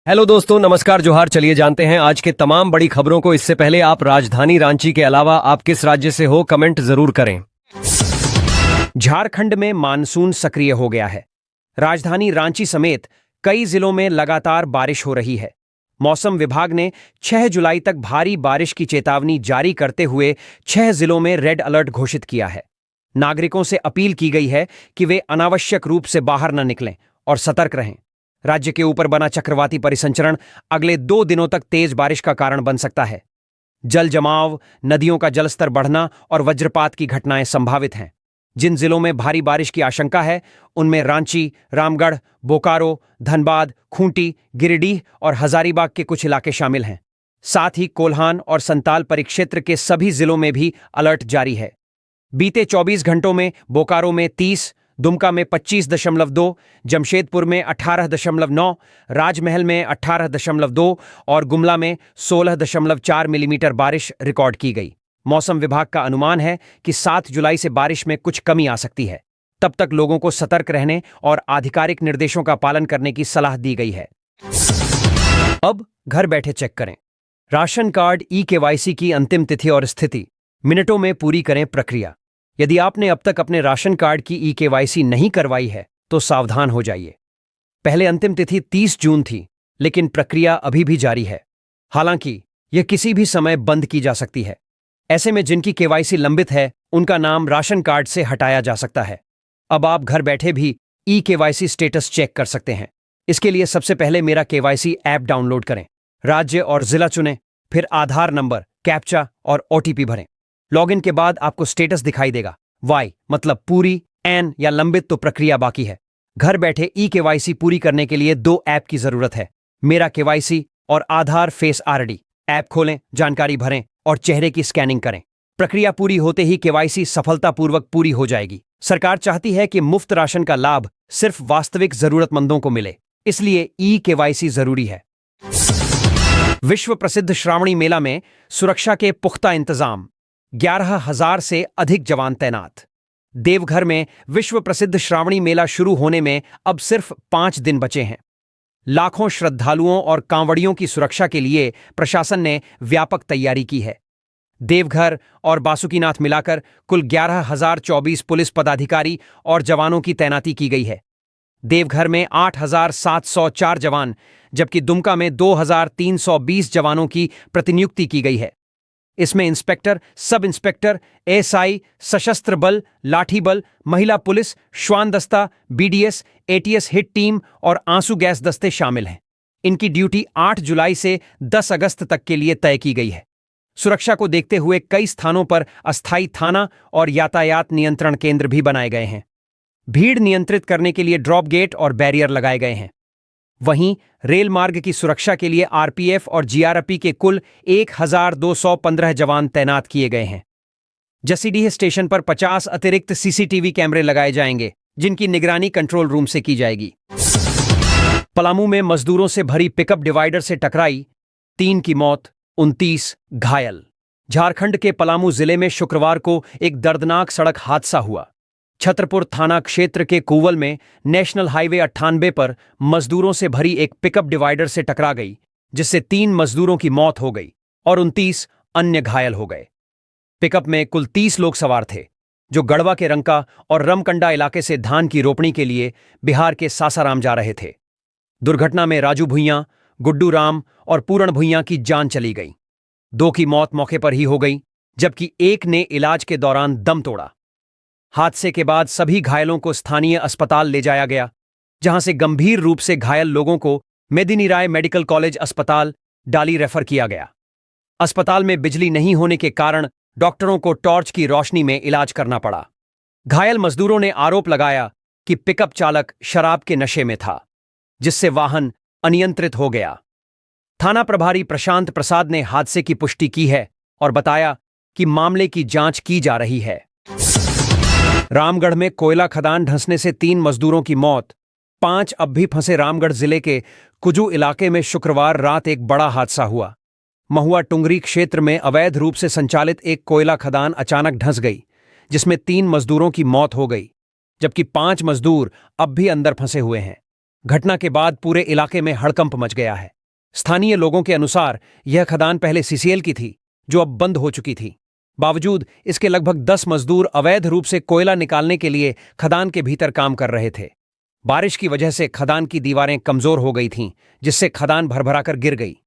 Hello दोस्तों, नमस्कार, जोहार। चलिए जानते हैं आज के तमाम बड़ी खबरों को। इससे पहले आप राजधानी रांची के अलावा आप किस राज्य से हो, कमेंट जरूर करें। झारखंड में मानसून सक्रिय हो गया है। राजधानी रांची समेत कई जिलों में लगातार बारिश हो रही है। मौसम विभाग ने 6 जुलाई तक भारी बारिश की चेतावनी जारी करते हुए 6 जिलों में रेड अलर्ट घोषित किया है। नागरिकों से अपील की गई है कि वे अनावश्यक रूप से बाहर न निकलें और सतर्क रहें। राज्य के ऊपर बना चक्रवाती परिसंचरण अगले 2 दिनों तक तेज बारिश का कारण बन सकता है। जल जमाव, नदियों का जलस्तर बढ़ना और वज्रपात की घटनाएं संभावित हैं। जिन जिलों में भारी बारिश की आशंका है उनमें रांची, रामगढ़, बोकारो, धनबाद, खूंटी, गिरिडीह और हजारीबाग के कुछ इलाके शामिल हैं। साथ ही कोल्हान और संताल परिक्षेत्र के सभी जिलों में भी अलर्ट जारी है। बीते 24 घंटों में बोकारो में 30, दुमका में 25.2, जमशेदपुर में 18.9, राजमहल में 18.2 और गुमला में 16.4 मिलीमीटर बारिश रिकॉर्ड की गई। मौसम विभाग का अनुमान है कि 7 जुलाई से बारिश में कुछ कमी आ सकती है। तब तक लोगों को सतर्क रहने और आधिकारिक निर्देशों का पालन करने की सलाह दी गई है। अब घर बैठे चेक करें राशन कार्ड ई-केवाईसी की अंतिम तिथि और स्थिति। मिनटों में पूरी करें प्रक्रिया। यदि आपने अब तक अपने राशन कार्ड की ई-केवाईसी नहीं करवाई है तो सावधान हो जाइए। पहले अंतिम तिथि 30 जून थी, लेकिन प्रक्रिया अभी भी जारी है। हालांकि यह किसी भी समय बंद की जा सकती है। ऐसे में जिनकी केवाईसी लंबित है उनका नाम राशन कार्ड से हटाया जा सकता है। अब आप घर बैठे भी ई-केवाईसी स्टेटस चेक कर सकते हैं। इसके लिए सबसे पहले मेरा केवाईसी ऐप डाउनलोड करें, राज्य और जिला चुनें, फिर आधार नंबर, कैप्चा और ओटीपी भरें। लॉगिन के बाद आपको स्टेटस दिखाई देगा। वाई मतलब पूरी, एन या लंबित तो प्रक्रिया बाकी है। घर बैठे ई-केवाईसी पूरी करने के लिए 2 ऐप की जरूरत है, मेरा केवाईसी और आधार फेस आरडी। ऐप खोलें, जानकारी भरें और चेहरे की स्कैनिंग करें। प्रक्रिया पूरी होते ही केवाईसी सफलतापूर्वक पूरी हो जाएगी। सरकार चाहती है कि मुफ्त राशन का लाभ सिर्फ वास्तविक जरूरतमंदों को मिले, इसलिए ई-केवाईसी जरूरी है। विश्व प्रसिद्ध श्रावणी मेला में सुरक्षा के पुख्ता इंतजाम, 11,000 से अधिक जवान तैनात। देवघर में विश्व प्रसिद्ध श्रावणी मेला शुरू होने में अब सिर्फ 5 दिन बचे हैं। लाखों श्रद्धालुओं और कांवड़ियों की सुरक्षा के लिए प्रशासन ने व्यापक तैयारी की है। देवघर और बासुकीनाथ मिलाकर कुल 11,024 पुलिस पदाधिकारी और जवानों की तैनाती की गई है। देवघर में 8,704 जवान, जबकि दुमका में 2,320 जवानों की प्रतिनियुक्ति की गई है। इसमें इंस्पेक्टर, सब इंस्पेक्टर, एएसआई, सशस्त्र बल, लाठी बल, महिला पुलिस, श्वान दस्ता, बीडीएस, एटीएस हिट टीम और आंसू गैस दस्ते शामिल हैं। इनकी ड्यूटी 8 जुलाई से 10 अगस्त तक के लिए तय की गई है। सुरक्षा को देखते हुए कई स्थानों पर अस्थायी थाना और यातायात नियंत्रण केंद्र भी बनाए गए हैं। भीड़ नियंत्रित करने के लिए ड्रॉप गेट और बैरियर लगाए गए हैं। वहीं रेल मार्ग की सुरक्षा के लिए आरपीएफ और जीआरपी के कुल 1,215 जवान तैनात किए गए हैं। जसीडीह स्टेशन पर 50 अतिरिक्त सीसीटीवी कैमरे लगाए जाएंगे, जिनकी निगरानी कंट्रोल रूम से की जाएगी। पलामू में मजदूरों से भरी पिकअप डिवाइडर से टकराई, 3 की मौत, 29 घायल। झारखंड के पलामू जिले में शुक्रवार को एक दर्दनाक सड़क हादसा हुआ। छतरपुर थाना क्षेत्र के कुवल में नेशनल हाईवे 98 पर मजदूरों से भरी एक पिकअप डिवाइडर से टकरा गई, जिससे 3 मजदूरों की मौत हो गई और 29 अन्य घायल हो गए। पिकअप में कुल 30 लोग सवार थे, जो गढ़वा के रंका और रमकंडा इलाके से धान की रोपणी के लिए बिहार के सासाराम जा रहे थे। दुर्घटना में राजू भुइयां, गुड्डू राम और पूरण भुइयां की जान चली गई। 2 की मौत मौके पर ही हो गई, जबकि 1 ने इलाज के दौरान दम तोड़ा। हादसे के बाद सभी घायलों को स्थानीय अस्पताल ले जाया गया, जहां से गंभीर रूप से घायल लोगों को मेदिनी राय मेडिकल कॉलेज अस्पताल डाली रेफर किया गया। अस्पताल में बिजली नहीं होने के कारण डॉक्टरों को टॉर्च की रोशनी में इलाज करना पड़ा। घायल मजदूरों ने आरोप लगाया कि पिकअप चालक शराब के नशे में था, जिससे वाहन अनियंत्रित हो गया। थाना प्रभारी प्रशांत प्रसाद ने हादसे की पुष्टि की है और बताया कि मामले की जांच की जा रही है। रामगढ़ में कोयला खदान धंसने से 3 मजदूरों की मौत, 5 अब भी फंसे। रामगढ़ जिले के कुजू इलाके में शुक्रवार रात एक बड़ा हादसा हुआ। महुआ टुंगरी क्षेत्र में अवैध रूप से संचालित एक कोयला खदान अचानक धंस गई, जिसमें 3 मजदूरों की मौत हो गई, जबकि 5 मजदूर अब भी अंदर फंसे हुए हैं। घटना के बाद पूरे इलाके में हड़कंप मच गया है। स्थानीय लोगों के अनुसार यह खदान पहले सीसीएल की थी, जो अब बंद हो चुकी थी। बावजूद इसके लगभग 10 मजदूर अवैध रूप से कोयला निकालने के लिए खदान के भीतर काम कर रहे थे। बारिश की वजह से खदान की दीवारें कमजोर हो गई थीं, जिससे खदान भरभराकर गिर गई।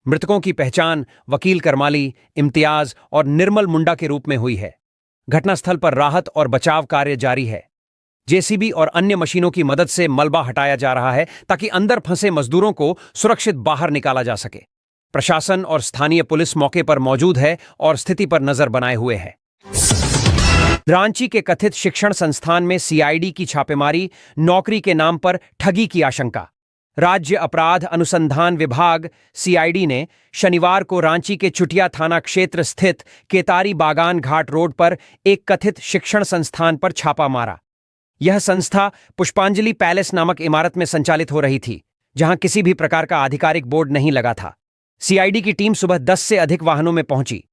मृतकों की पहचान वकील करमाली, इम्तियाज और निर्मल मुंडा के रूप में हुई है। घटनास्थल पर राहत और बचाव कार्य जारी है। जेसीबी और अन्य मशीनों की मदद से मलबा हटाया जा रहा है ताकि अंदर फंसे मजदूरों को सुरक्षित बाहर निकाला जा सके। प्रशासन और स्थानीय पुलिस मौके पर मौजूद है और स्थिति पर नजर बनाए हुए है। रांची के कथित शिक्षण संस्थान में सीआईडी की छापेमारी, नौकरी के नाम पर ठगी की आशंका। राज्य अपराध अनुसंधान विभाग सीआईडी ने शनिवार को रांची के चुटिया थाना क्षेत्र स्थित केतारी बागान घाट रोड पर एक कथित शिक्षण संस्थान पर छापा मारा। यह संस्था पुष्पांजलि पैलेस नामक इमारत में संचालित हो रही थी, जहां किसी भी प्रकार का आधिकारिक बोर्ड नहीं लगा था। सीआईडी की टीम सुबह 10 से अधिक वाहनों में पहुंची।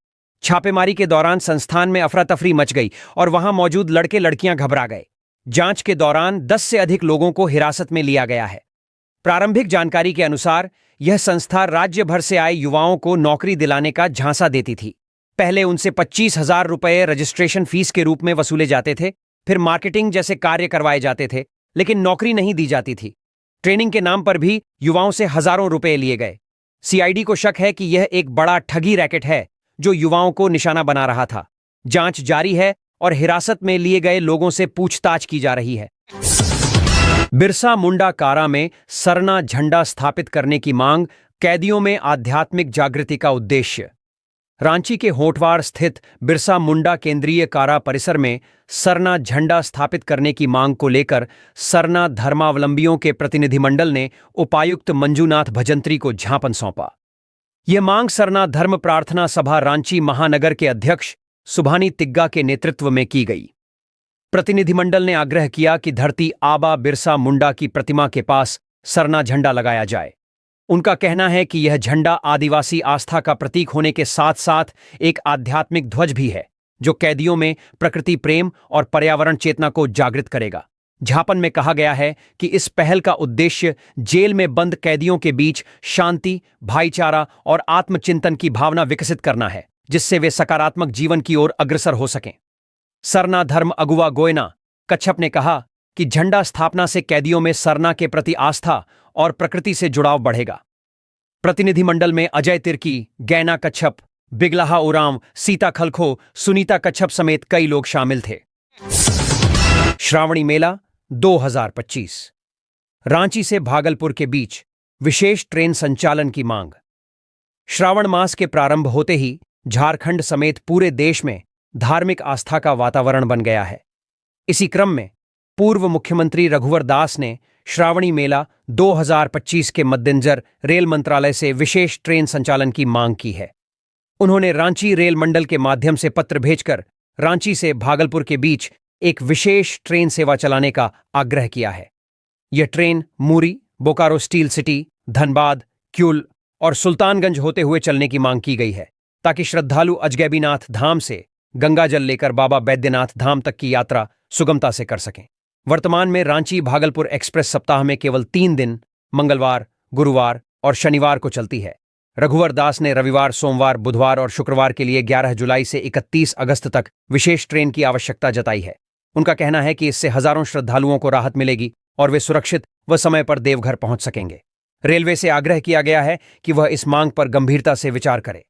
छापेमारी के दौरान संस्थान में अफरा तफरी मच गई और वहां मौजूद लड़के लड़कियां घबरा गए। जांच के दौरान 10 से अधिक लोगों को हिरासत में लिया गया है। प्रारंभिक जानकारी के अनुसार यह संस्था राज्य भर से आए युवाओं को नौकरी दिलाने का झांसा देती थी। पहले उनसे 25,000 रुपये रजिस्ट्रेशन फीस के रूप में वसूले जाते थे, फिर मार्केटिंग जैसे कार्य करवाए जाते थे, लेकिन नौकरी नहीं दी जाती थी। ट्रेनिंग के नाम पर भी युवाओं से हजारों रुपए लिए गए। सीआईडी को शक है कि यह एक बड़ा ठगी रैकेट है जो युवाओं को निशाना बना रहा था। जांच जारी है और हिरासत में लिए गए लोगों से पूछताछ की जा रही है। बिरसा मुंडा कारा में सरना झंडा स्थापित करने की मांग, कैदियों में आध्यात्मिक जागृति का उद्देश्य। रांची के होटवार स्थित बिरसा मुंडा केंद्रीय कारा परिसर में सरना झंडा स्थापित करने की मांग को लेकर सरना धर्मावलंबियों के प्रतिनिधिमंडल ने उपायुक्त मंजूनाथ भजंत्री को ज्ञापन सौंपा। यह मांग सरना धर्म प्रार्थना सभा रांची महानगर के अध्यक्ष सुभानी तिग्गा के नेतृत्व में की गई। प्रतिनिधिमंडल ने आग्रह किया कि धरती आबा बिरसा मुंडा की प्रतिमा के पास सरना झंडा लगाया जाए। उनका कहना है कि यह झंडा आदिवासी आस्था का प्रतीक होने के साथ साथ एक आध्यात्मिक ध्वज भी है, जो कैदियों में प्रकृति प्रेम और पर्यावरण चेतना को जागृत करेगा। ज्ञापन में कहा गया है कि इस पहल का उद्देश्य जेल में बंद कैदियों के बीच शांति, भाईचारा और आत्मचिंतन की भावना विकसित करना है, जिससे वे सकारात्मक जीवन की ओर अग्रसर हो सकें। सरना धर्म अगुवा गोयना कच्छप ने कहा कि झंडा स्थापना से कैदियों में सरना के प्रति आस्था और प्रकृति से जुड़ाव बढ़ेगा। प्रतिनिधिमंडल में अजय तिर्की, गैना कच्छप, बिगलाहा उरांव, सीता खलखो, सुनीता कच्छप समेत कई लोग शामिल थे। श्रावणी मेला 2025। रांची से भागलपुर के बीच विशेष ट्रेन संचालन की मांग। श्रावण मास के प्रारंभ होते ही झारखंड समेत पूरे देश में धार्मिक आस्था का वातावरण बन गया है। इसी क्रम में पूर्व मुख्यमंत्री रघुवर दास ने श्रावणी मेला 2025 के मद्देनजर रेल मंत्रालय से विशेष ट्रेन संचालन की मांग की है। उन्होंने रांची रेल मंडल के माध्यम से पत्र भेजकर रांची से भागलपुर के बीच एक विशेष ट्रेन सेवा चलाने का आग्रह किया है। यह ट्रेन मूरी, बोकारो स्टील सिटी, धनबाद, क्यूल और सुल्तानगंज होते हुए चलने की मांग की गई है, ताकि श्रद्धालु अजगैबीनाथ धाम से गंगाजल लेकर बाबा बैद्यनाथ धाम तक की यात्रा सुगमता से कर सकें। वर्तमान में रांची भागलपुर एक्सप्रेस सप्ताह में केवल 3 दिन, मंगलवार, गुरुवार और शनिवार को चलती है। रघुवर दास ने रविवार, सोमवार, बुधवार और शुक्रवार के लिए 11 जुलाई से 31 अगस्त तक विशेष ट्रेन की आवश्यकता जताई है। उनका कहना है कि इससे हजारों श्रद्धालुओं को राहत मिलेगी और वे सुरक्षित व समय पर देवघर पहुंच सकेंगे। रेलवे से आग्रह किया गया है कि वह इस मांग पर गंभीरता से विचार करे।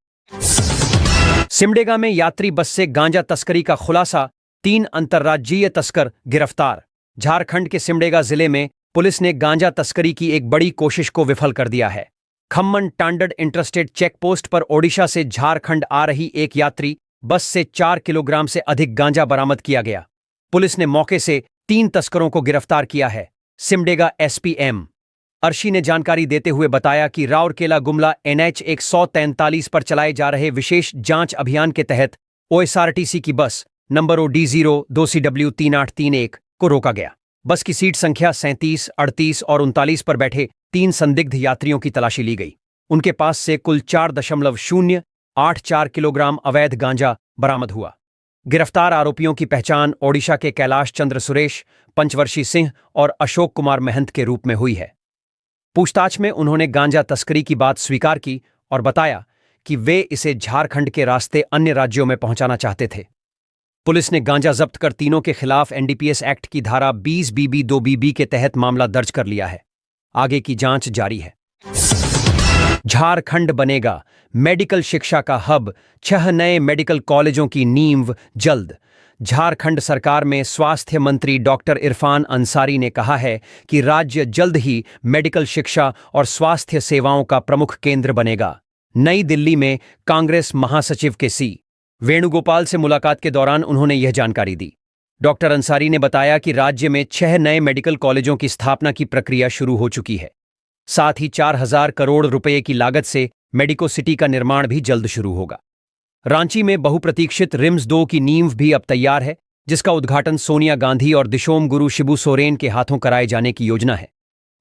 सिमडेगा में यात्री बस से गांजा तस्करी का खुलासा, 3 अंतर्राज्यीय तस्कर गिरफ्तार। झारखंड के सिमडेगा जिले में पुलिस ने गांजा तस्करी की एक बड़ी कोशिश को विफल कर दिया है। खम्मन टांडड इंटरस्टेट चेक पोस्ट पर ओडिशा से झारखंड आ रही एक यात्री बस से 4 किलोग्राम से अधिक गांजा बरामद किया गया। पुलिस ने मौके से 3 तस्करों को गिरफ्तार किया है। सिमडेगा एसपी एम अर्शी ने जानकारी देते हुए बताया कि राउरकेला गुमला NH 143 पर चलाए जा रहे विशेष जांच अभियान के तहत OSRTC की बस नंबर OD02CW3831 को रोका गया। बस की सीट संख्या 37, 38 और 39 पर बैठे 3 संदिग्ध यात्रियों की तलाशी ली गई। उनके पास से कुल 4.084 किलोग्राम अवैध गांजा बरामद हुआ। गिरफ्तार आरोपियों की पहचान ओडिशा के कैलाश चंद्र सुरेश, पंचवर्षी सिंह और अशोक कुमार महंत के रूप में हुई है। पूछताछ में उन्होंने गांजा तस्करी की बात स्वीकार की और बताया कि वे इसे झारखंड के रास्ते अन्य राज्यों में पहुंचाना चाहते थे। पुलिस ने गांजा जब्त कर तीनों के खिलाफ एनडीपीएस एक्ट की धारा 20 बीबी 2 बीबी के तहत मामला दर्ज कर लिया है। आगे की जांच जारी है। झारखंड बनेगा मेडिकल शिक्षा का हब, 6 नए मेडिकल कॉलेजों की नींव जल्द। झारखंड सरकार में स्वास्थ्य मंत्री डॉक्टर इरफान अंसारी ने कहा है कि राज्य जल्द ही मेडिकल शिक्षा और स्वास्थ्य सेवाओं का प्रमुख केंद्र बनेगा। नई दिल्ली में कांग्रेस महासचिव के सी वेणुगोपाल से मुलाकात के दौरान उन्होंने यह जानकारी दी। डॉक्टर अंसारी ने बताया कि राज्य में 6 नए मेडिकल कॉलेजों की स्थापना की प्रक्रिया शुरू हो चुकी है। साथ ही 4000 करोड़ रुपए की लागत से मेडिको सिटी का निर्माण भी जल्द शुरू होगा। रांची में बहुप्रतीक्षित रिम्स 2 की नींव भी अब तैयार है, जिसका उद्घाटन सोनिया गांधी और दिशोम गुरु शिबू सोरेन के हाथों कराए जाने की योजना है।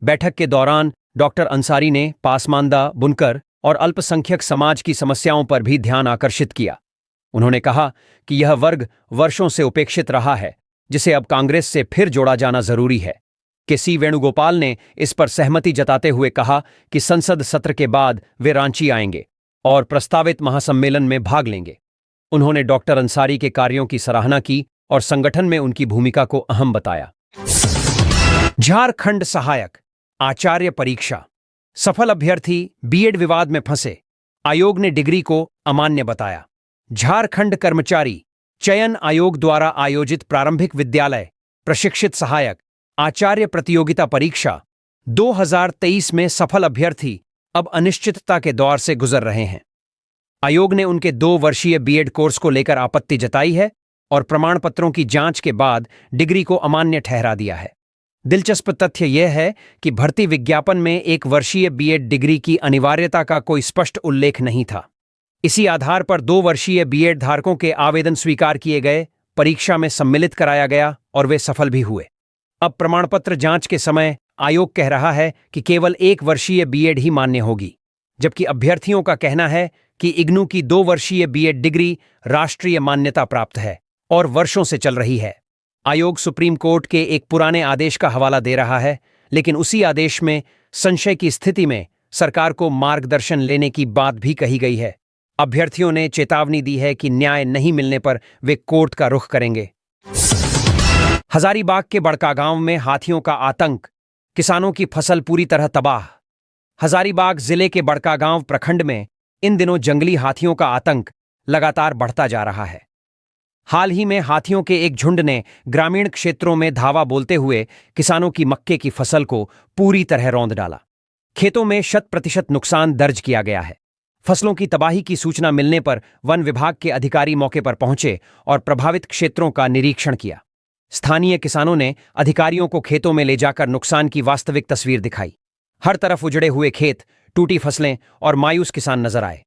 बैठक के दौरान डॉक्टर अंसारी ने पासमानदा, बुनकर और अल्पसंख्यक समाज की समस्याओं पर भी ध्यान आकर्षित किया। उन्होंने कहा कि यह वर्ग वर्षों से उपेक्षित रहा है, जिसे अब कांग्रेस से फिर जोड़ा जाना जरूरी है। के सी वेणुगोपाल ने इस पर सहमति जताते हुए कहा कि संसद सत्र के बाद वे रांची आएंगे और प्रस्तावित महासम्मेलन में भाग लेंगे। उन्होंने डॉक्टर अंसारी के कार्यों की सराहना की और संगठन में उनकी भूमिका को अहम बताया। झारखंड सहायक आचार्य परीक्षा, सफल अभ्यर्थी बीएड विवाद में फंसे, आयोग ने डिग्री को अमान्य बताया। झारखंड कर्मचारी चयन आयोग द्वारा आयोजित प्रारंभिक विद्यालय प्रशिक्षित सहायक आचार्य प्रतियोगिता परीक्षा 2023 में सफल अभ्यर्थी अब अनिश्चितता के दौर से गुजर रहे हैं। आयोग ने उनके 2 वर्षीय बीएड कोर्स को लेकर आपत्ति जताई है और प्रमाण पत्रों की जांच के बाद डिग्री को अमान्य ठहरा दिया है। दिलचस्प तथ्य यह है कि भर्ती विज्ञापन में 1 वर्षीय बीएड डिग्री की अनिवार्यता का कोई स्पष्ट उल्लेख नहीं था। इसी आधार पर 2 वर्षीय बीएड धारकों के आवेदन स्वीकार किए गए, परीक्षा में सम्मिलित कराया गया और वे सफल भी हुए। अब प्रमाणपत्र जांच के समय आयोग कह रहा है कि केवल 1 वर्षीय बीएड ही मान्य होगी, जबकि अभ्यर्थियों का कहना है कि इग्नू की 2 वर्षीय बीएड डिग्री राष्ट्रीय मान्यता प्राप्त है और वर्षों से चल रही है। आयोग सुप्रीम कोर्ट के एक पुराने आदेश का हवाला दे रहा है, लेकिन उसी आदेश में संशय की स्थिति में सरकार को मार्गदर्शन लेने की बात भी कही गई है। अभ्यर्थियों ने चेतावनी दी है कि न्याय नहीं मिलने पर वे कोर्ट का रुख करेंगे। हजारीबाग के बड़कागांव में हाथियों का आतंक, किसानों की फसल पूरी तरह तबाह। हजारीबाग जिले के बड़कागांव प्रखंड में इन दिनों जंगली हाथियों का आतंक लगातार बढ़ता जा रहा है। हाल ही में हाथियों के एक झुंड ने ग्रामीण क्षेत्रों में धावा बोलते हुए किसानों की मक्के की फसल को पूरी तरह रौंद डाला। खेतों में 100% नुकसान दर्ज किया गया है। फसलों की तबाही की सूचना मिलने पर वन विभाग के अधिकारी मौके पर पहुंचे और प्रभावित क्षेत्रों का निरीक्षण किया। स्थानीय किसानों ने अधिकारियों को खेतों में ले जाकर नुकसान की वास्तविक तस्वीर दिखाई। हर तरफ उजड़े हुए खेत, टूटी फसलें और मायूस किसान नजर आए।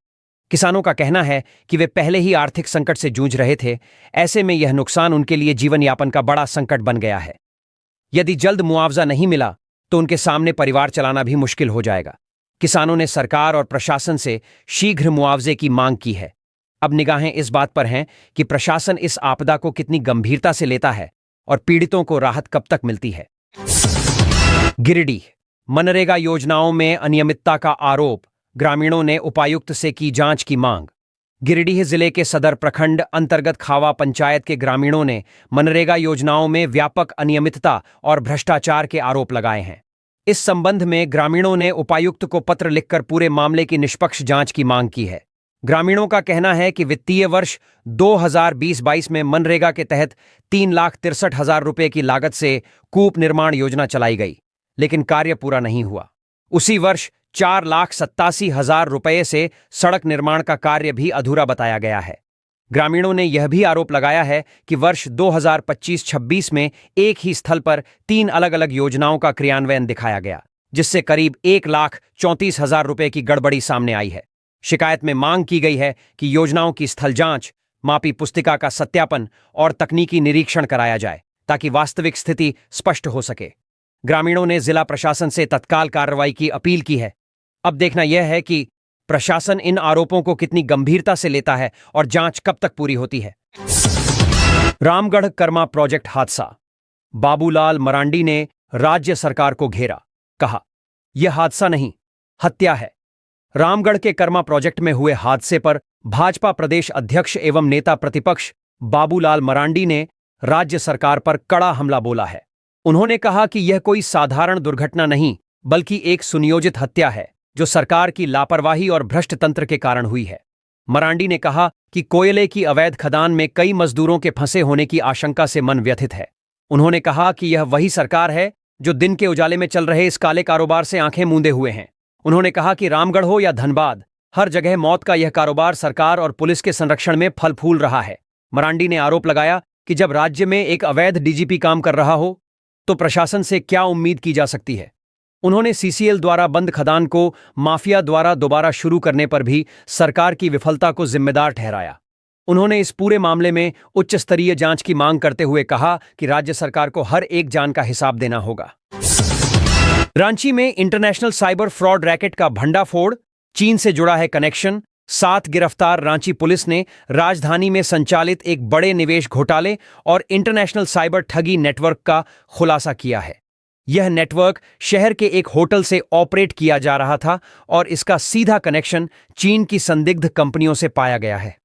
किसानों का कहना है कि वे पहले ही आर्थिक संकट से जूझ रहे थे, ऐसे में यह नुकसान उनके लिए जीवन यापन का बड़ा संकट बन गया है। यदि जल्द मुआवजा नहीं मिला तो उनके सामने परिवार चलाना भी मुश्किल हो जाएगा। किसानों ने सरकार और प्रशासन से शीघ्र मुआवजे की मांग की है। अब निगाहें इस बात पर हैं कि प्रशासन इस आपदा को कितनी गंभीरता से लेता है और पीड़ितों को राहत कब तक मिलती है। गिरिडीह, मनरेगा योजनाओं में अनियमितता का आरोप, ग्रामीणों ने उपायुक्त से की जांच की मांग। गिरिडीह जिले के सदर प्रखंड अंतर्गत खावा पंचायत के ग्रामीणों ने मनरेगा योजनाओं में व्यापक अनियमितता और भ्रष्टाचार के आरोप लगाए हैं। इस संबंध में ग्रामीणों ने उपायुक्त को पत्र लिखकर पूरे मामले की निष्पक्ष जांच की मांग की है। ग्रामीणों का कहना है कि वित्तीय वर्ष 2020-22 में मनरेगा के तहत 3,63,000 रुपये की लागत से कूप निर्माण योजना चलाई गई, लेकिन कार्य पूरा नहीं हुआ। उसी वर्ष 4,87,000 रुपये से सड़क निर्माण का कार्य भी अधूरा बताया गया है। ग्रामीणों ने यह भी आरोप लगाया है कि वर्ष 2025-26 में एक ही स्थल पर 3 अलग-अलग योजनाओं का क्रियान्वयन दिखाया गया, जिससे करीब 1,34,000 रुपये की गड़बड़ी सामने आई है। शिकायत में मांग की गई है कि योजनाओं की स्थल जांच, मापी पुस्तिका का सत्यापन और तकनीकी निरीक्षण कराया जाए, ताकि वास्तविक स्थिति स्पष्ट हो सके। ग्रामीणों ने जिला प्रशासन से तत्काल कार्रवाई की अपील की है। अब देखना यह है कि प्रशासन इन आरोपों को कितनी गंभीरता से लेता है और जांच कब तक पूरी होती है। रामगढ़ कर्मा प्रोजेक्ट हादसा। बाबूलाल मरांडी ने राज्य सरकार को घेरा। कहा, यह हादसा नहीं, हत्या है। रामगढ़ के कर्मा प्रोजेक्ट में हुए हादसे पर भाजपा प्रदेश अध्यक्ष एवं नेता प्रतिपक्ष बाबूलाल मरांडी ने राज्य सरकार पर कड़ा हमला बोला है। उन्होंने कहा कि यह कोई साधारण दुर्घटना नहीं, बल्कि एक सुनियोजित हत्या है जो सरकार की लापरवाही और भ्रष्ट तंत्र के कारण हुई है। मरांडी ने कहा कि कोयले की अवैध खदान में कई मजदूरों के फंसे होने की आशंका से मन व्यथित है। उन्होंने कहा कि यह वही सरकार है जो दिन के उजाले में चल रहे इस काले कारोबार से आंखें मूंदे हुए हैं। उन्होंने कहा कि रामगढ़ हो या धनबाद, हर जगह मौत का यह कारोबार सरकार और पुलिस के संरक्षण में फल फूल रहा है। मरांडी ने आरोप लगाया कि जब राज्य में एक अवैध डीजीपी काम कर रहा हो तो प्रशासन से क्या उम्मीद की जा सकती है। उन्होंने सीसीएल द्वारा बंद खदान को माफिया द्वारा दोबारा शुरू करने पर भी सरकार की विफलता को जिम्मेदार ठहराया। उन्होंने इस पूरे मामले में उच्च स्तरीय जांच की मांग करते हुए कहा कि राज्य सरकार को हर एक जान का हिसाब देना होगा। रांची में इंटरनेशनल साइबर फ्रॉड रैकेट का भंडाफोड़, चीन से जुड़ा है कनेक्शन। 7 गिरफ्तार। रांची पुलिस ने राजधानी में संचालित एक बड़े निवेश घोटाले और इंटरनेशनल साइबर ठगी नेटवर्क का खुलासा किया है। यह नेटवर्क शहर के एक होटल से ऑपरेट किया जा रहा था और इसका सीधा कनेक्शन चीन की संदिग्ध कंपनियों से पाया गया है।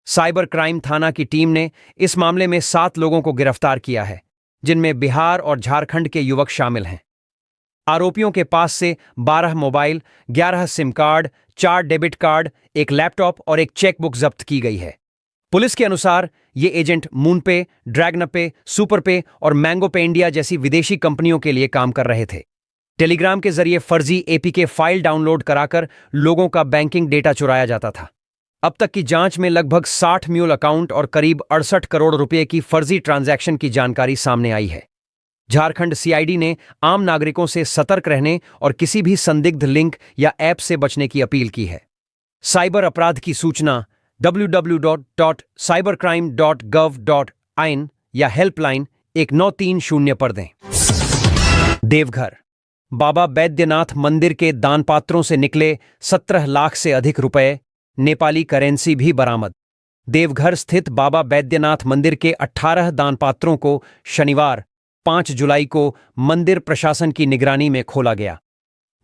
साइबर क्राइम थाना की टीम ने इस मामले में 7 लोगों को गिरफ्तार किया है, जिनमें बिहार और झारखंड के युवक शामिल हैं। आरोपियों के पास से 12 mobile, 11 SIM card, 4 debit card, एक लैपटॉप और एक चेकबुक जब्त की गई है। पुलिस के अनुसार ये एजेंट मूनपे, ड्रैगनपे, सुपरपे और मैंगोपे इंडिया जैसी विदेशी कंपनियों के लिए काम कर रहे थे। टेलीग्राम के जरिए फर्जी एपीके फाइल डाउनलोड कराकर लोगों का बैंकिंग डेटा चुराया जाता था। अब तक की जांच में लगभग 60 म्यूल अकाउंट और करीब 68 करोड़ रुपए की फर्जी ट्रांजैक्शन की जानकारी सामने आई है। झारखंड सीआईडी ने आम नागरिकों से सतर्क रहने और किसी भी संदिग्ध लिंक या ऐप से बचने की अपील की है। साइबर अपराध की सूचना www.cybercrime.gov.in या हेल्पलाइन 1930 पर दें। देवघर बाबा बैद्यनाथ मंदिर के दानपात्रों से निकले 17 लाख से अधिक रुपए, नेपाली करेंसी भी बरामद। देवघर स्थित बाबा बैद्यनाथ मंदिर के 18 दानपात्रों को शनिवार 5 जुलाई को मंदिर प्रशासन की निगरानी में खोला गया।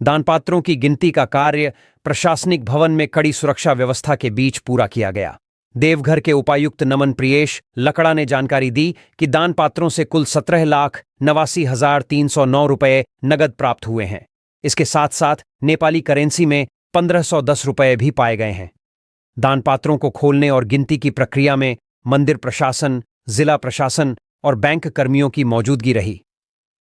दानपात्रों की गिनती का कार्य प्रशासनिक भवन में कड़ी सुरक्षा व्यवस्था के बीच पूरा किया गया। देवघर के उपायुक्त नमन प्रियेश लकड़ा ने जानकारी दी कि दानपात्रों से कुल 17,89,309 रुपए नगद प्राप्त हुए हैं। इसके साथ साथ नेपाली करेंसी में 1510 रुपए भी पाए गए हैं। दानपात्रों को खोलने और गिनती की प्रक्रिया में मंदिर प्रशासन, जिला प्रशासन और बैंक कर्मियों की मौजूदगी रही।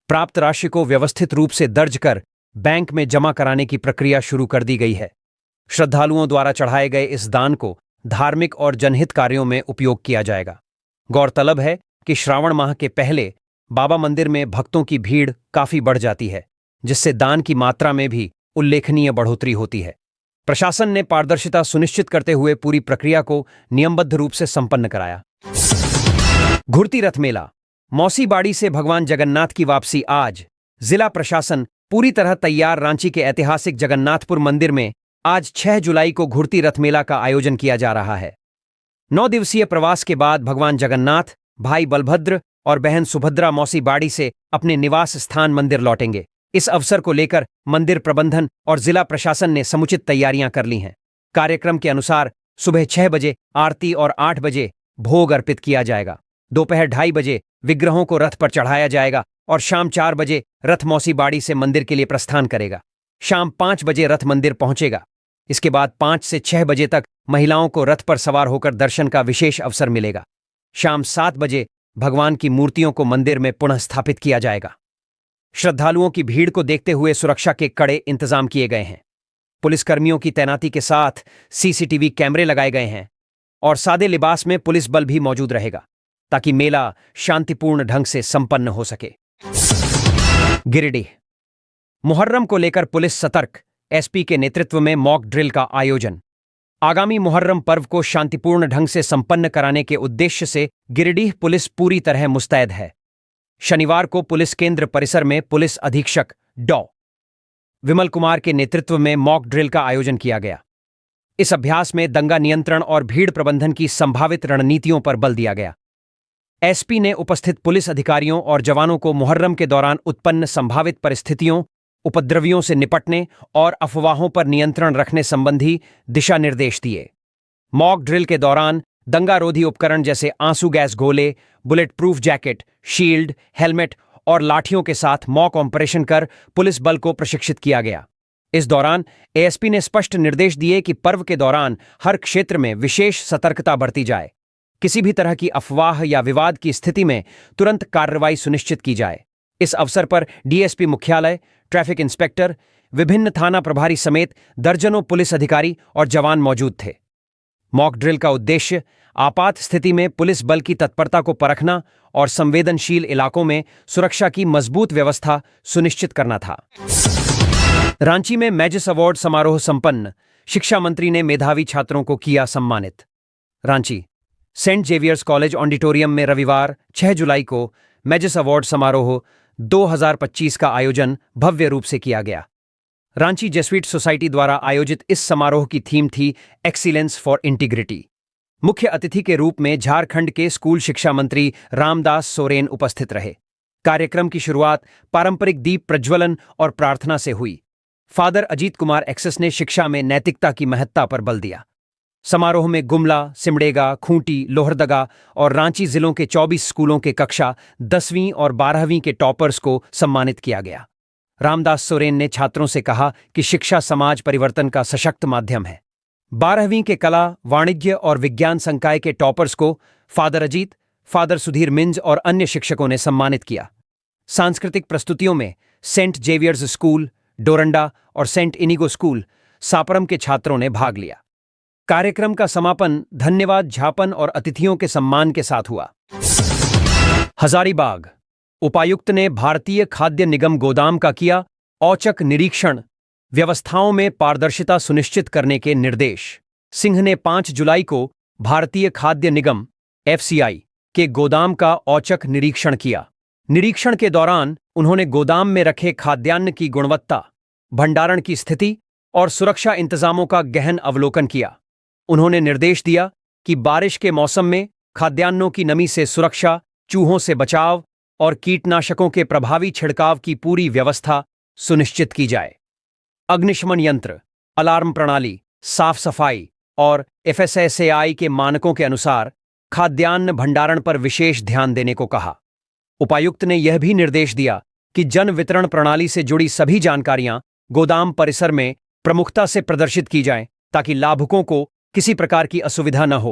प्राप्त राशि को व्यवस्थित रूप से दर्ज कर बैंक में जमा कराने की प्रक्रिया शुरू कर दी गई है। श्रद्धालुओं द्वारा चढ़ाए गए इस दान को धार्मिक और जनहित कार्यों में उपयोग किया जाएगा। गौरतलब है कि श्रावण माह के पहले बाबा मंदिर में भक्तों की भीड़ काफी बढ़ जाती है, जिससे दान की मात्रा में भी उल्लेखनीय बढ़ोतरी होती है। प्रशासन ने पारदर्शिता सुनिश्चित करते हुए पूरी प्रक्रिया को नियमबद्ध रूप से संपन्न कराया। घुरती रथ मेला, मौसी बाड़ी से भगवान जगन्नाथ की वापसी आज। जिला प्रशासन पूरी तरह तैयार। रांची के ऐतिहासिक जगन्नाथपुर मंदिर में आज 6 जुलाई को घुरती रथ मेला का आयोजन किया जा रहा है। 9 दिवसीय प्रवास के बाद भगवान जगन्नाथ, भाई बलभद्र और बहन सुभद्रा मौसी बाड़ी से अपने निवास स्थान मंदिर लौटेंगे। इस अवसर को लेकर मंदिर प्रबंधन और जिला प्रशासन ने समुचित तैयारियां कर ली हैं। कार्यक्रम के अनुसार सुबह 6 बजे आरती और 8 बजे भोग अर्पित किया जाएगा। दोपहर 2:30 बजे विग्रहों को रथ पर चढ़ाया जाएगा और शाम 4 बजे रथ मौसी बाड़ी से मंदिर के लिए प्रस्थान करेगा। शाम 5 बजे रथ मंदिर पहुंचेगा। इसके बाद 5 से 6 बजे तक महिलाओं को रथ पर सवार होकर दर्शन का विशेष अवसर मिलेगा। शाम 7 बजे भगवान की मूर्तियों को मंदिर में पुनः स्थापित किया जाएगा। श्रद्धालुओं की भीड़ को देखते हुए सुरक्षा के कड़े इंतजाम किए गए हैं। पुलिसकर्मियों की तैनाती के साथ सीसीटीवी कैमरे लगाए गए हैं और सादे लिबास में पुलिस बल भी मौजूद रहेगा, ताकि मेला शांतिपूर्ण ढंग से संपन्न हो सके। गिरिडीह मुहर्रम को लेकर पुलिस सतर्क। एसपी के नेतृत्व में मॉक ड्रिल का आयोजन। आगामी मुहर्रम पर्व को शांतिपूर्ण ढंग से संपन्न कराने के उद्देश्य से गिरिडीह पुलिस पूरी तरह मुस्तैद है। शनिवार को पुलिस केंद्र परिसर में पुलिस अधीक्षक डॉ. विमल कुमार के नेतृत्व में मॉक ड्रिल का आयोजन किया गया। इस अभ्यास में दंगा नियंत्रण और भीड़ प्रबंधन की संभावित रणनीतियों पर बल दिया गया। एसपी ने उपस्थित पुलिस अधिकारियों और जवानों को मुहर्रम के दौरान उत्पन्न संभावित परिस्थितियों, उपद्रवियों से निपटने और अफवाहों पर नियंत्रण रखने संबंधी दिशा निर्देश दिए। मॉक ड्रिल के दौरान दंगारोधी उपकरण जैसे आंसू गैस गोले, bullet proof jacket, shield, helmet और लाठियों के साथ मॉक ऑपरेशन कर पुलिस बल को प्रशिक्षित किया गया। इस दौरान एएसपी ने स्पष्ट निर्देश दिए कि पर्व के दौरान हर क्षेत्र में विशेष सतर्कता बरती जाए। किसी भी तरह की अफवाह या विवाद की स्थिति में तुरंत कार्रवाई सुनिश्चित की जाए। इस अवसर पर डीएसपी मुख्यालय, ट्रैफिक इंस्पेक्टर, विभिन्न थाना प्रभारी समेत दर्जनों पुलिस अधिकारी और जवान मौजूद थे। मॉक ड्रिल का उद्देश्य आपात स्थिति में पुलिस बल की तत्परता को परखना और संवेदनशील इलाकों में सुरक्षा की मजबूत व्यवस्था सुनिश्चित करना था। रांची में मैजिस अवार्ड समारोह संपन्न, शिक्षा मंत्री ने मेधावी छात्रों को किया सम्मानित। Ranchi Saint Xavier's college auditorium में रविवार 6 जुलाई को मैजिस अवार्ड समारोह 2025 का आयोजन भव्य रूप से किया गया। रांची जेसुइट सोसाइटी द्वारा आयोजित इस समारोह की थीम थी एक्सीलेंस फॉर इंटीग्रिटी। मुख्य अतिथि के रूप में झारखंड के स्कूल शिक्षा मंत्री रामदास सोरेन उपस्थित रहे। कार्यक्रम की शुरुआत पारंपरिक दीप प्रज्वलन और प्रार्थना से हुई। फादर अजीत कुमार एक्सेस ने शिक्षा में नैतिकता की महत्ता पर बल दिया। समारोह में गुमला, सिमडेगा, खूंटी, लोहरदगा और रांची जिलों के 24 स्कूलों के कक्षा 10वीं और 12वीं के टॉपर्स को सम्मानित किया गया। रामदास सोरेन ने छात्रों से कहा कि शिक्षा समाज परिवर्तन का सशक्त माध्यम है। 12वीं के कला, वाणिज्य और विज्ञान संकाय के टॉपर्स को फादर अजीत, फादर सुधीर मिंज और अन्य शिक्षकों ने सम्मानित किया। सांस्कृतिक प्रस्तुतियों में सेंट जेवियर्स स्कूल, डोरंडा और सेंट इनिगो स्कूल, सापरम के छात्रों ने भाग लिया। कार्यक्रम का समापन धन्यवाद ज्ञापन और अतिथियों के सम्मान के साथ हुआ। हजारीबाग उपायुक्त ने भारतीय खाद्य निगम गोदाम का किया औचक निरीक्षण, व्यवस्थाओं में पारदर्शिता सुनिश्चित करने के निर्देश। सिंह ने 5 जुलाई को भारतीय खाद्य निगम एफसीआई के गोदाम का औचक निरीक्षण किया। निरीक्षण के दौरान उन्होंने गोदाम में रखे खाद्यान्न की गुणवत्ता, भंडारण की स्थिति और सुरक्षा इंतजामों का गहन अवलोकन किया। उन्होंने निर्देश दिया कि बारिश के मौसम में खाद्यान्नों की नमी से सुरक्षा, चूहों से बचाव और कीटनाशकों के प्रभावी छिड़काव की पूरी व्यवस्था सुनिश्चित की जाए। अग्निशमन यंत्र, अलार्म प्रणाली, साफ सफाई और एफएसएसएआई के मानकों के अनुसार खाद्यान्न भंडारण पर विशेष ध्यान देने को कहा। उपायुक्त ने यह भी निर्देश दिया कि जन वितरण प्रणाली से जुड़ी सभी जानकारियां गोदाम परिसर में प्रमुखता से प्रदर्शित की जाएं ताकि लाभुकों को किसी प्रकार की असुविधा न हो।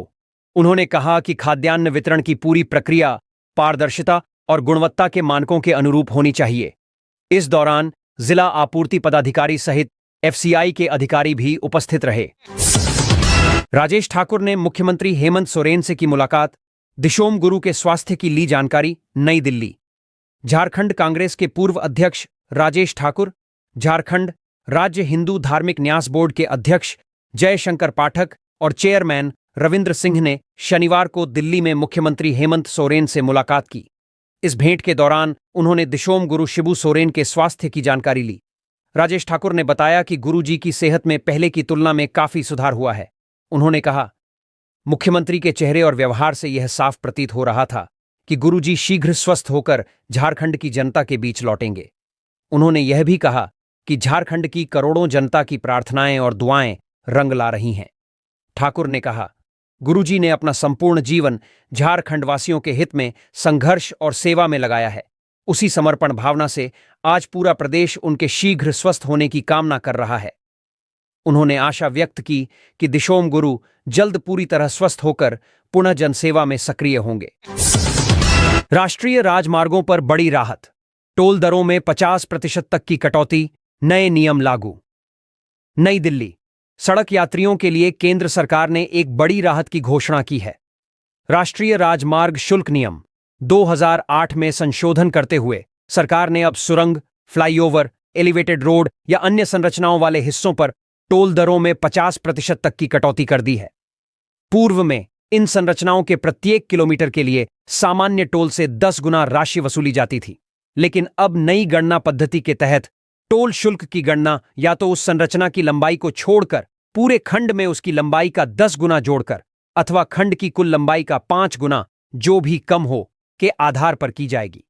उन्होंने कहा कि खाद्यान्न वितरण की पूरी प्रक्रिया पारदर्शिता और गुणवत्ता के मानकों के अनुरूप होनी चाहिए। इस दौरान जिला आपूर्ति पदाधिकारी सहित एफसीआई के अधिकारी भी उपस्थित रहे। राजेश ठाकुर ने मुख्यमंत्री हेमंत सोरेन से की मुलाकात, दिशोम गुरु के स्वास्थ्य की ली जानकारी। नई दिल्ली झारखंड कांग्रेस के पूर्व अध्यक्ष राजेश ठाकुर, झारखंड राज्य हिंदू धार्मिक न्यास बोर्ड के अध्यक्ष जयशंकर पाठक और चेयरमैन रविंद्र सिंह ने शनिवार को दिल्ली में मुख्यमंत्री हेमंत सोरेन से मुलाकात की। इस भेंट के दौरान उन्होंने दिशोम गुरु शिबू सोरेन के स्वास्थ्य की जानकारी ली। राजेश ठाकुर ने बताया कि गुरुजी की सेहत में पहले की तुलना में काफी सुधार हुआ है। उन्होंने कहा, मुख्यमंत्री के चेहरे और व्यवहार से यह साफ प्रतीत हो रहा था कि गुरुजी शीघ्र स्वस्थ होकर झारखंड की जनता के बीच लौटेंगे। उन्होंने यह भी कहा कि झारखंड की करोड़ों जनता की प्रार्थनाएं और दुआएं रंग ला रही हैं। ठाकुर ने कहा, गुरुजी ने अपना संपूर्ण जीवन झारखंड वासियों के हित में संघर्ष और सेवा में लगाया है। उसी समर्पण भावना से आज पूरा प्रदेश उनके शीघ्र स्वस्थ होने की कामना कर रहा है। उन्होंने आशा व्यक्त की कि दिशोम गुरु जल्द पूरी तरह स्वस्थ होकर पुनः जनसेवा में सक्रिय होंगे। राष्ट्रीय राजमार्गों पर बड़ी राहत, टोल दरों में 50% तक की कटौती, नए नियम लागू। नई दिल्ली सड़क यात्रियों के लिए केंद्र सरकार ने एक बड़ी राहत की घोषणा की है। राष्ट्रीय राजमार्ग शुल्क नियम 2008 में संशोधन करते हुए सरकार ने अब सुरंग, फ्लाईओवर, एलिवेटेड रोड या अन्य संरचनाओं वाले हिस्सों पर टोल दरों में 50% तक की कटौती कर दी है। पूर्व में इन संरचनाओं के प्रत्येक किलोमीटर के लिए सामान्य टोल से 10 गुना राशि वसूली जाती थी, लेकिन अब नई गणना पद्धति के तहत टोल शुल्क की गणना या तो उस संरचना की लंबाई को छोड़कर पूरे खंड में उसकी लंबाई का 10 गुना जोड़कर अथवा खंड की कुल लंबाई का 5 गुना जो भी कम हो के आधार पर की जाएगी।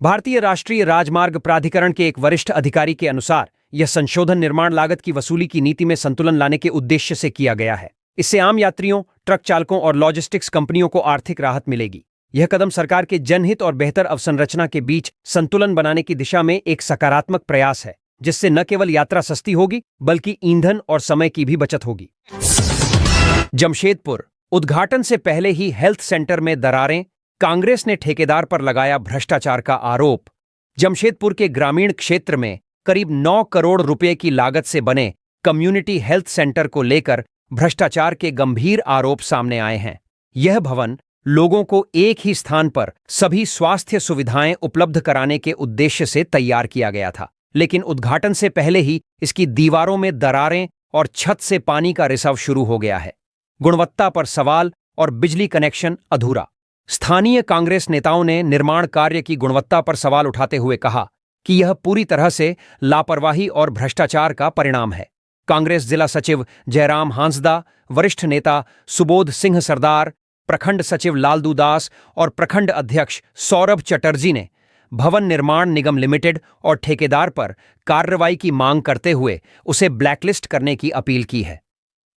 भारतीय राष्ट्रीय राजमार्ग प्राधिकरण के एक वरिष्ठ अधिकारी के अनुसार यह संशोधन निर्माण लागत की वसूली की नीति में संतुलन लाने के उद्देश्य से किया गया है। इससे आम यात्रियों, ट्रक चालकों और लॉजिस्टिक्स कंपनियों को आर्थिक राहत मिलेगी। यह कदम सरकार के जनहित और बेहतर अवसंरचना के बीच संतुलन बनाने की दिशा में एक सकारात्मक प्रयास है, जिससे न केवल यात्रा सस्ती होगी बल्कि ईंधन और समय की भी बचत होगी। जमशेदपुर उद्घाटन से पहले ही हेल्थ सेंटर में दरारें, कांग्रेस ने ठेकेदार पर लगाया भ्रष्टाचार का आरोप। जमशेदपुर के ग्रामीण क्षेत्र में करीब 9 करोड़ रुपए की लागत से बने कम्युनिटी हेल्थ सेंटर को लेकर भ्रष्टाचार के गंभीर आरोप सामने आए हैं। यह भवन लोगों को एक ही स्थान पर सभी स्वास्थ्य सुविधाएं उपलब्ध कराने के उद्देश्य से तैयार किया गया था, लेकिन उद्घाटन से पहले ही इसकी दीवारों में दरारें और छत से पानी का रिसाव शुरू हो गया है। गुणवत्ता पर सवाल और बिजली कनेक्शन अधूरा। स्थानीय कांग्रेस नेताओं ने निर्माण कार्य की गुणवत्ता पर सवाल उठाते हुए कहा कि यह पूरी तरह से लापरवाही और भ्रष्टाचार का परिणाम है। कांग्रेस जिला सचिव जयराम हांसदा, वरिष्ठ नेता सुबोध सिंह सरदार, प्रखंड सचिव लालदू दास और प्रखंड अध्यक्ष सौरभ चटर्जी ने भवन निर्माण निगम लिमिटेड और ठेकेदार पर कार्रवाई की मांग करते हुए उसे ब्लैकलिस्ट करने की अपील की है।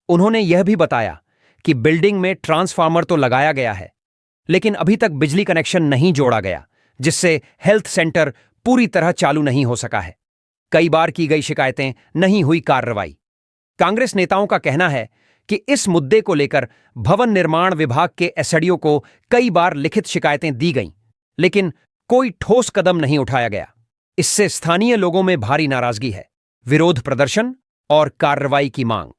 उन्होंने यह भी बताया कि बिल्डिंग में ट्रांसफार्मर तो लगाया गया है, लेकिन अभी तक बिजली कनेक्शन नहीं जोड़ा गया, जिससे हेल्थ सेंटर पूरी तरह चालू नहीं हो सका है। कई बार की गई शिकायतें, नहीं हुई कार्रवाई। कांग्रेस नेताओं का कहना है कि इस मुद्दे को लेकर भवन निर्माण विभाग के एसडीओ को कई बार लिखित शिकायतें दी गईं, लेकिन कोई ठोस कदम नहीं उठाया गया। इससे स्थानीय लोगों में भारी नाराजगी है, विरोध प्रदर्शन और कार्रवाई की मांग।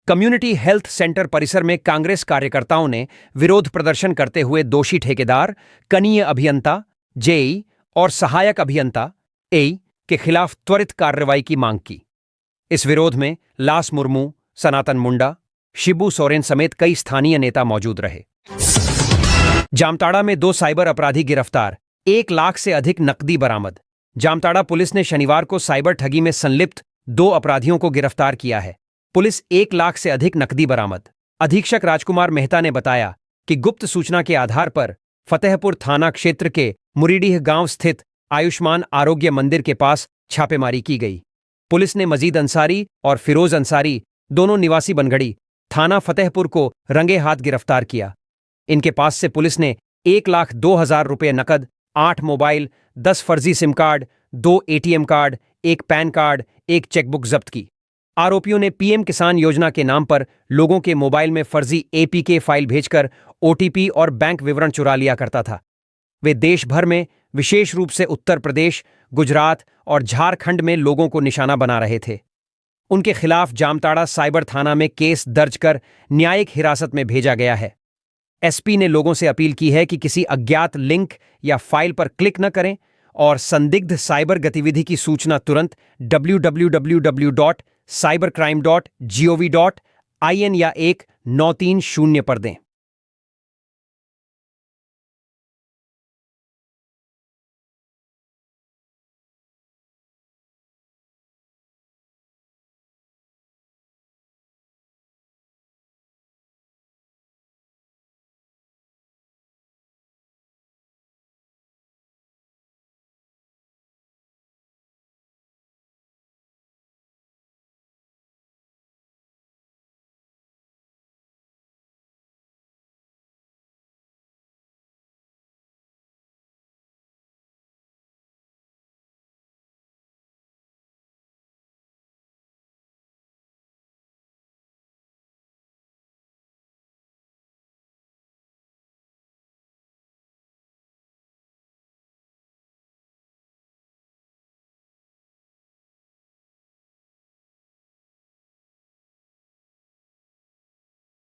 कम्युनिटी हेल्थ सेंटर परिसर में कांग्रेस कार्यकर्ताओं ने विरोध प्रदर्शन करते हुए दोषी ठेकेदार, कनीय अभियंता जेई और सहायक अभियंता एई के खिलाफ त्वरित कार्रवाई की मांग की। इस विरोध में लास मुर्मू, सनातन मुंडा, शिबू सोरेन समेत कई स्थानीय नेता मौजूद रहे। जामताड़ा में 2 साइबर अपराधी गिरफ्तार, 1 लाख से अधिक नकदी बरामद। जामताड़ा पुलिस ने शनिवार को साइबर ठगी में संलिप्त 2 अपराधियों को गिरफ्तार किया है। पुलिस 1 लाख से अधिक नकदी बरामद। अधीक्षक राजकुमार मेहता ने बताया कि गुप्त सूचना के आधार पर फतेहपुर थाना क्षेत्र के मुरीडीह गांव स्थित आयुष्मान आरोग्य मंदिर के पास छापेमारी की गई। पुलिस ने मजीद अंसारी और फिरोज अंसारी, दोनों निवासी बनगढ़ी, थाना फतेहपुर को रंगे हाथ गिरफ्तार किया। इनके पास से पुलिस ने 1,02,000 रुपये नकद, 8 मोबाइल, 10 फर्जी SIM card, 2 ATM card, 1 pan card, 1 chequebook जब्त की। आरोपियों ने पीएम किसान योजना के नाम पर लोगों के मोबाइल में फर्जी एपीके फाइल भेजकर ओटीपी और बैंक विवरण चुरा लिया करता था। वे देश भर में, विशेष रूप से उत्तर प्रदेश, गुजरात और झारखंड में लोगों को निशाना बना रहे थे। उनके खिलाफ जामताड़ा साइबर थाना में केस दर्ज कर न्यायिक हिरासत में भेजा गया है। एसपी ने लोगों से अपील की है कि किसी अज्ञात लिंक या फाइल पर क्लिक न करें और संदिग्ध साइबर गतिविधि की सूचना तुरंत www.cybercrime.gov.in या 1930 पर दें।